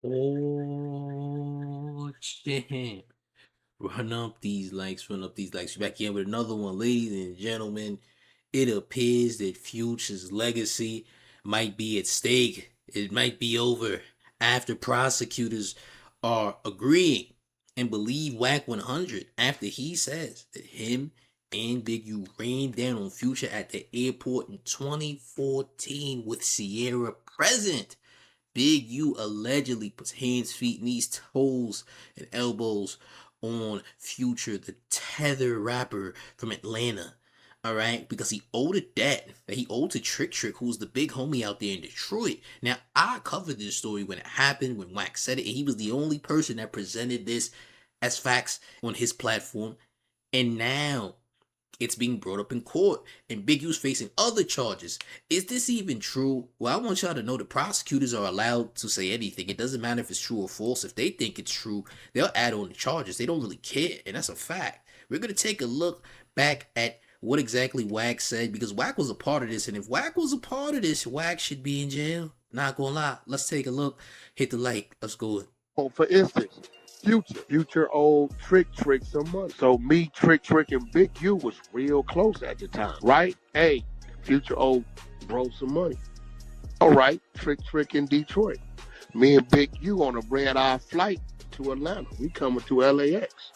Oh, shit. Run up these likes, run up these likes. We're back in with another one, ladies and gentlemen. It appears that Future's legacy might be at stake. It might be over after prosecutors are agreeing and believe Whack 100 after he says that him and Big U ran down on Future at the airport in 2014 with Sierra present. Big U allegedly puts hands, feet, knees, toes, and elbows on Future, the tether rapper from Atlanta. All right, because he owed a debt that he owed to Trick Trick, who's the big homie out there in Detroit. Now, I covered this story when it happened, when Wax said it, and he was the only person that presented this as facts on his platform. And now it's being brought up in court, and Big U's facing other charges. Is this even true? Well, I want y'all to know the prosecutors are allowed to say anything. It doesn't matter if it's true or false. If they think it's true, they'll add on the charges. They don't really care, and that's a fact. We're going to take a look back at what exactly Wack said, because Wack was a part of this, and if Wack was a part of this, Wack should be in jail. Not gonna lie. Let's take a look. Hit the like. Let's go. Oh, for instance, Future owed Trick some money. So me, Trick and Big U was real close at the time, right? Hey, Future owed bro some money. All right, Trick in Detroit. Me and Big U on a red-eye flight to Atlanta. We coming to LAX.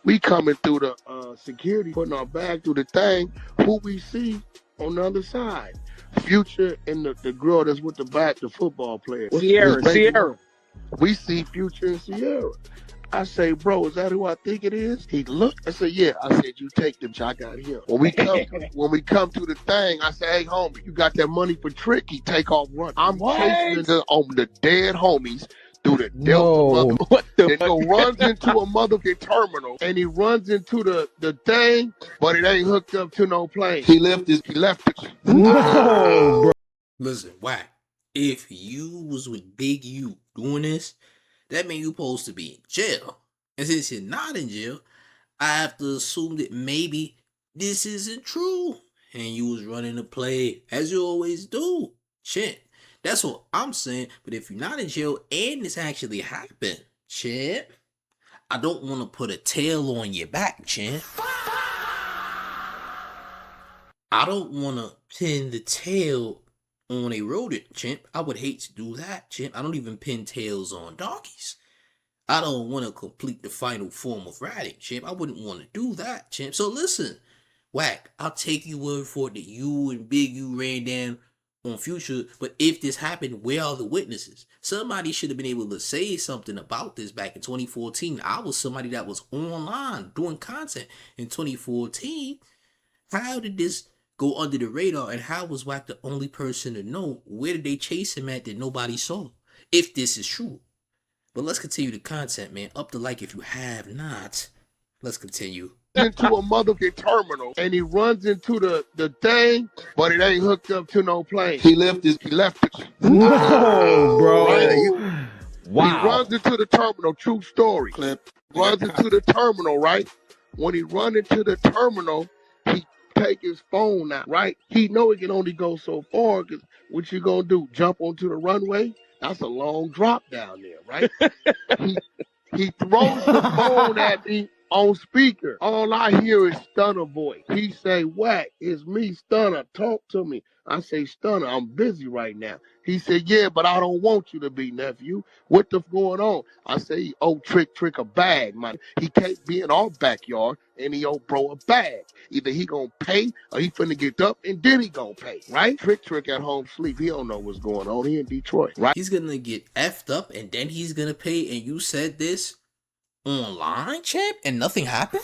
We coming through the security, putting our bag through the thing. Who we see on the other side? Future and the girl that's with the football player. Sierra. We see Future and Sierra. I say, bro, is that who I think it is? He looked. I said, yeah. I said, you take them. I got him. When we come to the thing, I say, hey, homie, you got that money for Trick? He take off running. I'm chasing the dead homies through the Delta What the fuck? Runs into a motherfucking terminal, and he runs into the thing, but it ain't hooked up to no plane. He left it. No, bro. Listen, Wack. If you was with Big U doing this, that means you supposed to be in jail. And since you're not in jail, I have to assume that maybe this isn't true. And you was running the play as you always do. Shit. That's what I'm saying. But if you're not in jail and this actually happened, shit, I don't want to put a tail on your back, champ. I don't want to pin the tail on a rodent, champ. I would hate to do that, champ. I don't even pin tails on donkeys. I don't want to complete the final form of riding, champ. I wouldn't want to do that, champ. So listen, Wack, I'll take your word for it that you and Big U ran down on Future, but if this happened, where are the witnesses? Somebody should have been able to say something about this back in 2014. I was somebody that was online doing content in 2014. How did this go under the radar, and how was Wack the only person to know? Where did they chase him at that nobody saw? If this is true. But let's continue the content, man. Up the like if you have not. Let's continue. Into a motherfucking terminal, and he runs into the thing, but it ain't hooked up to no plane. He left it. No, bro. Right? Wow. He runs into the terminal. True story. Runs into the terminal, right? When he run into the terminal, he take his phone out, right? He know he can only go so far, because what you gonna do? Jump onto the runway? That's a long drop down there, right? he throws the phone at me on speaker. All I hear is Stunner voice. He say, Wack, it's me, Stunner. Talk to me. I say, Stunner, I'm busy right now. He said, yeah, but I don't want you to be, nephew. What the going on? I say, oh, Trick a bag, man. He can't be in our backyard and he owe bro a bag. Either he gonna pay or he finna get up and then he gonna pay, right? Trick at home sleep. He don't know what's going on. He in Detroit, right? He's gonna get effed up and then he's gonna pay, and you said this online, champ, and nothing happened?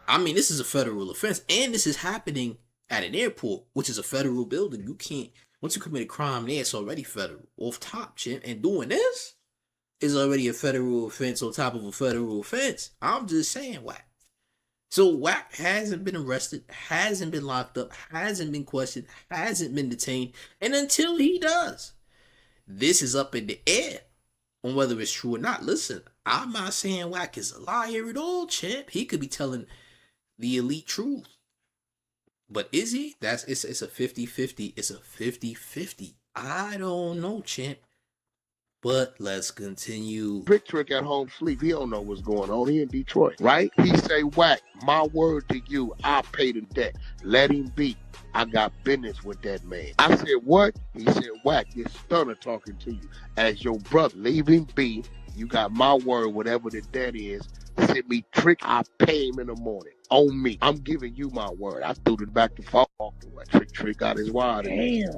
I mean, this is a federal offense, and this is happening at an airport, which is a federal building. You can't, once you commit a crime there, it's already federal. Off top, champ. And doing this is already a federal offense on top of a federal offense. I'm just saying, Wack. So Wack hasn't been arrested, hasn't been locked up, hasn't been questioned, hasn't been detained, and until he does, this is up in the air on whether it's true or not. Listen, I'm not saying Wack is a liar at all, champ. He could be telling the elite truth. But is he? It's a 50-50. It's a 50-50. I don't know, champ. But let's continue. Trick at home sleep. He don't know what's going on. He in Detroit, right? He say, Wack, my word to you, I paid the debt. Let him be. I got business with that man. I said, what? He said, Wack, this stunner talking to you. As your brother, leave him be. You got my word, whatever the debt is. Send me Trick. I pay him in the morning. On me. I'm giving you my word. I threw it back to fall off the way. Trick got his wire. Damn.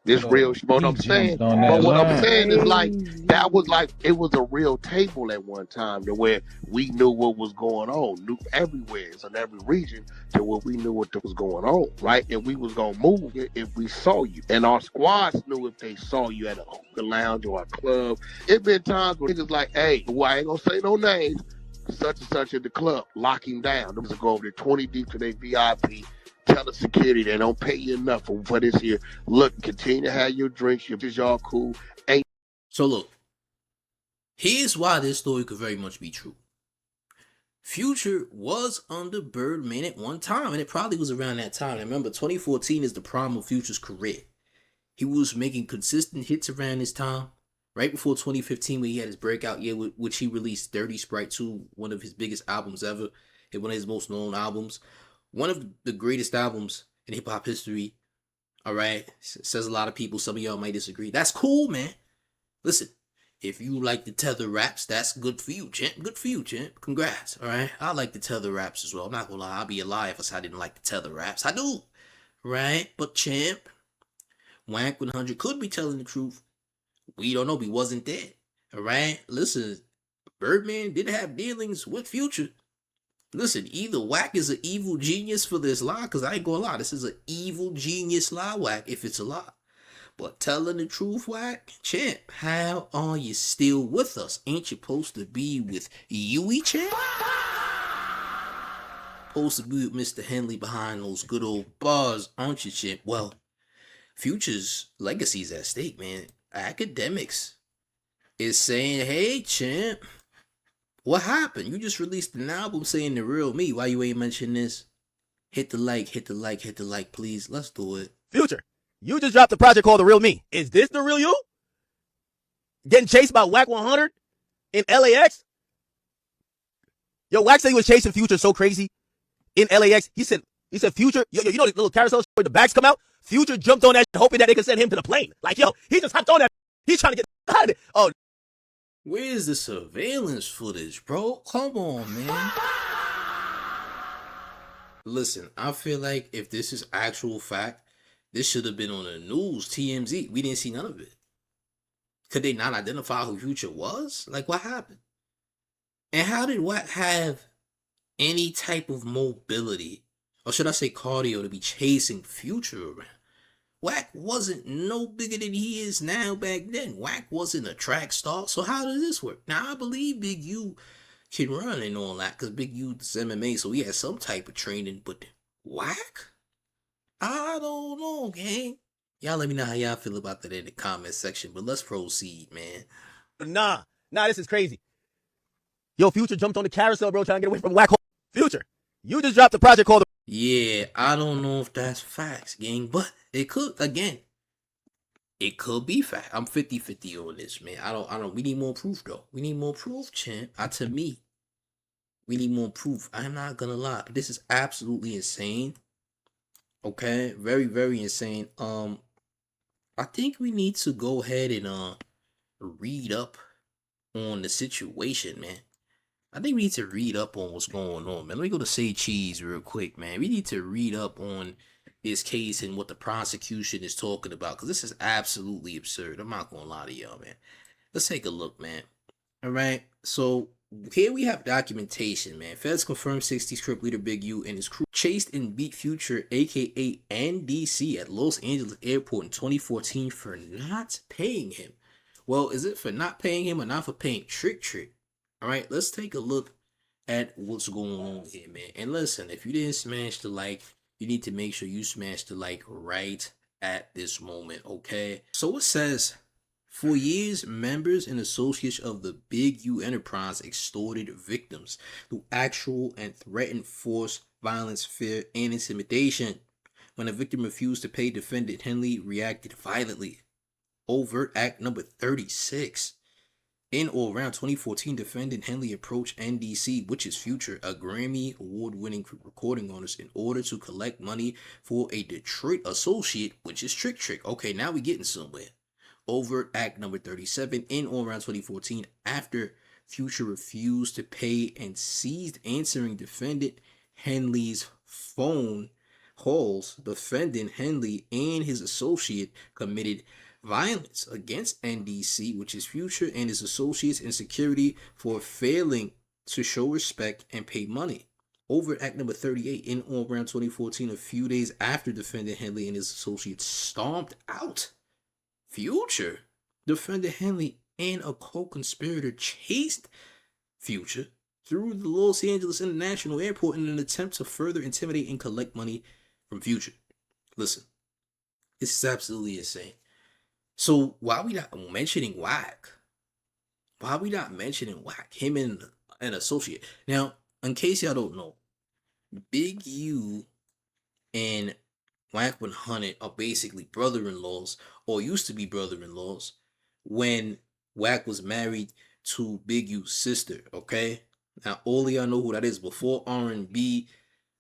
This real shit. But He I'm saying, jumped on that but what I'm line. saying is like that was like it was a real table at one time to where we knew what was going on, knew everywhere in every region to where we knew what was going on, right? And we was gonna move it if we saw you. And our squads knew if they saw you at a hookah lounge or a club. It been times where niggas like, hey, well, I ain't gonna say no names, such and such at the club, lock him down. Them to go over there 20 deep to their VIP. Tell the security they don't pay you enough for this here. Look, continue to have your drinks. Y'all cool. Ain't So look, here's why this story could very much be true. Future was under Birdman at one time, and it probably was around that time. And remember, 2014 is the prime of Future's career. He was making consistent hits around this time, right before 2015, when he had his breakout year, which he released Dirty Sprite 2, one of his biggest albums ever, and one of his most known albums. One of the greatest albums in hip-hop history, all right? Says a lot of people. Some of y'all might disagree. That's cool, man. Listen, if you like the tether raps, that's good for you, champ. Good for you, champ. Congrats, all right? I like the tether raps as well. I'm not gonna lie. I'd be a lie if I said I didn't like the tether raps. I do, right? But champ, Wank 100 could be telling the truth. We don't know. He wasn't there, all right? Listen, Birdman did have dealings with Future. Listen, either Wack is an evil genius for this lie, because I ain't gonna lie, this is an evil genius lie, Wack, if it's a lie. But telling the truth, Wack, champ, how are you still with us? Ain't you supposed to be with Yui, champ? Supposed to be with Mr. Henley behind those good old bars, aren't you, champ? Well, Future's legacy's at stake, man. Academics is saying, hey, champ, what happened? You just released an album saying the real me. Why you ain't mention this? Hit the like, hit the like, hit the like, please. Let's do it. Future, you just dropped a project called The Real Me. Is this the real you? Getting chased by Wack 100 in LAX? Yo, Wack said he was chasing Future so crazy in LAX. He said, Future, you know the little carousel where the bags come out? Future jumped on that shit, hoping that they could send him to the plane. Like, yo, he just hopped on that. He's trying to get out of it. Oh, where's the surveillance footage, bro? Come on, man. Listen, I feel like if this is actual fact, this should have been on the news, TMZ. We didn't see none of it. Could they not identify who Future was? Like, what happened? And how did Wack have any type of mobility, or should I say cardio, to be chasing Future around? Wack wasn't no bigger than he is now back then. Wack wasn't a track star, so how does this work? Now, I believe Big U can run and all that, because Big U is MMA, so he has some type of training, but Wack? I don't know, gang. Y'all let me know how y'all feel about that in the comment section, but let's proceed, man. nah, this is crazy. Yo, Future jumped on the carousel, bro, trying to get away from Wack. Future, you just dropped a project called... Yeah, I don't know if that's facts, gang, but it could, again, it could be fact. I'm 50-50 on this, man. I don't, we need more proof, though. We need more proof, champ. To me, we need more proof. I'm not gonna lie. This is absolutely insane. Okay? Very, very insane. I think we need to go ahead and, read up on the situation, man. I think we need to read up on what's going on, man. Let me go to Say Cheese real quick, man. We need to read up on this case and what the prosecution is talking about, because this is absolutely absurd. I'm not gonna lie to y'all, man. Let's take a look, man. All right, so here we have documentation, man. Feds confirmed 60s Crip leader Big U and his crew chased and beat Future, aka NDC, at Los Angeles Airport in 2014 for not paying him. Well, is it for not paying him or not for paying Trick? All right, let's take a look at what's going on here, man. And listen, if you didn't smash the like, you need to make sure you smash the like right at this moment, okay? So it says, for years, members and associates of the Big U enterprise extorted victims through actual and threatened force, violence, fear, and intimidation. When a victim refused to pay, defendant Henley reacted violently. Overt act number 36. In or around 2014, defendant Henley approached NDC, which is Future, a Grammy award-winning recording artist, in order to collect money for a Detroit associate, which is Trick. Okay, now we getting somewhere. Overt act number 37. In or around 2014, after Future refused to pay and ceased answering defendant Henley's phone calls, defendant Henley and his associate committed violence against NDC, which is Future, and his associates in security for failing to show respect and pay money. Overt act number 38. In or around 2014, a few days after defendant Henley and his associates stomped out Future, defendant Henley and a co-conspirator chased Future through the Los Angeles International Airport in an attempt to further intimidate and collect money from Future. Listen, this is absolutely insane. So why are we not mentioning Wack? Why are we not mentioning Wack? Him and an associate. Now, in case y'all don't know, Big U and Wack 100 are basically brother-in-laws, or used to be brother-in-laws, when Wack was married to Big U's sister, okay? Now, all of y'all know who that is. Before R&B,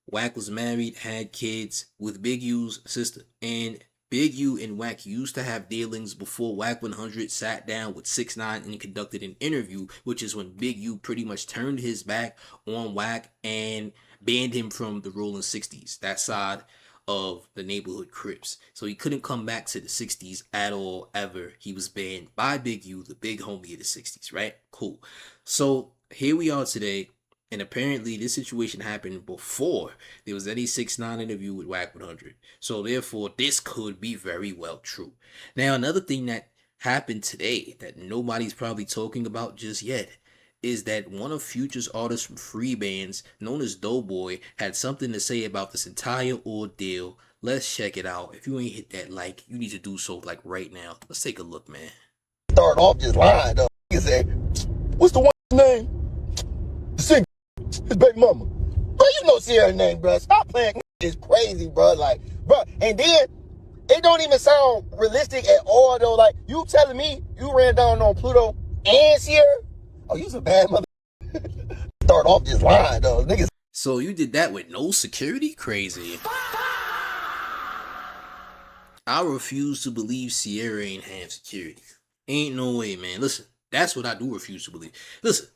Wack was married, had kids with Big U's sister. And Big U and Wack used to have dealings before Wack 100 sat down with 6ix9ine and conducted an interview, which is when Big U pretty much turned his back on Wack and banned him from the Rolling 60s, that side of the neighborhood Crips. So he couldn't come back to the 60s at all, ever. He was banned by Big U, the big homie of the 60s, right? Cool. So here we are today. And apparently this situation happened before there was any 6ix9ine interview with Wack 100. So therefore, this could be very well true. Now, another thing that happened today that nobody's probably talking about just yet is that one of Future's artists from Free Bands, known as Doughboy, had something to say about this entire ordeal. Let's check it out. If you ain't hit that like, you need to do so like right now. Let's take a look, man. Start off just lying though. He said, "What's the one name? The singer, his baby mama." Bro, you know Sierra's name, bro. Stop playing. It's crazy, bro. Like, bro, and then it don't even sound realistic at all though. Like, you telling me you ran down on Pluto and Sierra? Oh, you's a bad mother. Start off just lying though, niggas. So you did that with no security? Crazy. I refuse to believe Sierra ain't have security. Ain't no way, man. Listen, that's what I do refuse to believe. Listen,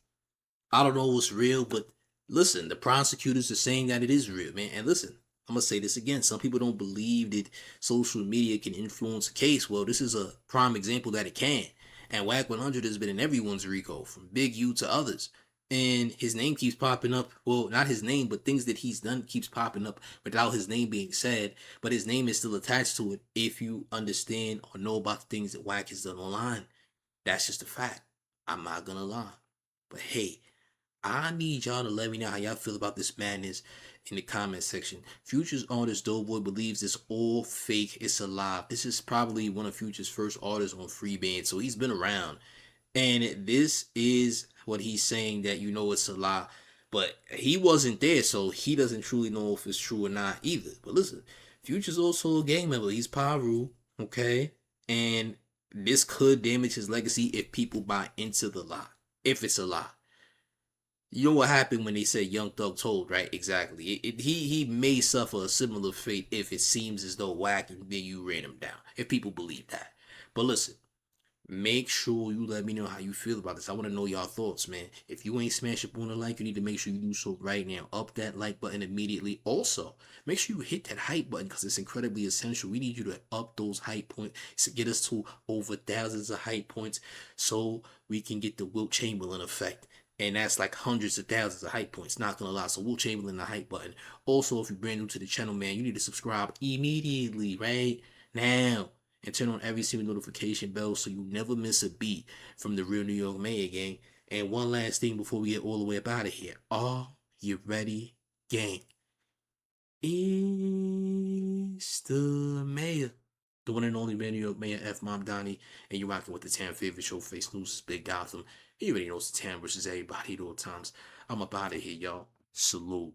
I don't know what's real, but listen, the prosecutors are saying that it is real, man. And listen, I'm going to say this again. Some people don't believe that social media can influence a case. Well, this is a prime example that it can. And Wack 100 has been in everyone's RICO, from Big U to others. And his name keeps popping up. Well, not his name, but things that he's done keeps popping up without his name being said. But his name is still attached to it if you understand or know about the things that Wack has done online. That's just a fact. I'm not going to lie. But hey, I need y'all to let me know how y'all feel about this madness in the comment section. Future's artist Doughboy believes it's all fake. It's a lie. This is probably one of Future's first artists on Free Band, so he's been around. And this is what he's saying, that you know it's a lie. But he wasn't there, so he doesn't truly know if it's true or not either. But listen, Future's also a gang member. He's Paru, okay? And this could damage his legacy if people buy into the lie. If it's a lie. You know what happened when they said Young Thug told, right? Exactly. He may suffer a similar fate if it seems as though Wack and Big U ran him down. If people believe that. But listen, make sure you let me know how you feel about this. I want to know y'all thoughts, man. If you ain't smash up on a like, you need to make sure you do so right now. Up that like button immediately. Also, make sure you hit that hype button because it's incredibly essential. We need you to up those hype points to get us to over thousands of hype points so we can get the Wilt Chamberlain effect. And that's like hundreds of thousands of hype points, not gonna lie. So Wilt Chamberlain, the hype button. Also, if you're brand new to the channel, man, you need to subscribe immediately, right now. And turn on every single notification bell so you never miss a beat from the Real New York Mayor gang. And one last thing before we get all the way up out of here. Are you ready, gang? It's the Mayor. The one and only Real New York Mayor, F. Mom Donnie. And you're rocking with the town favorite Showface News, Big Gotham. You already know it's the town versus everybody at all times. I'm up out of here, y'all. Salute.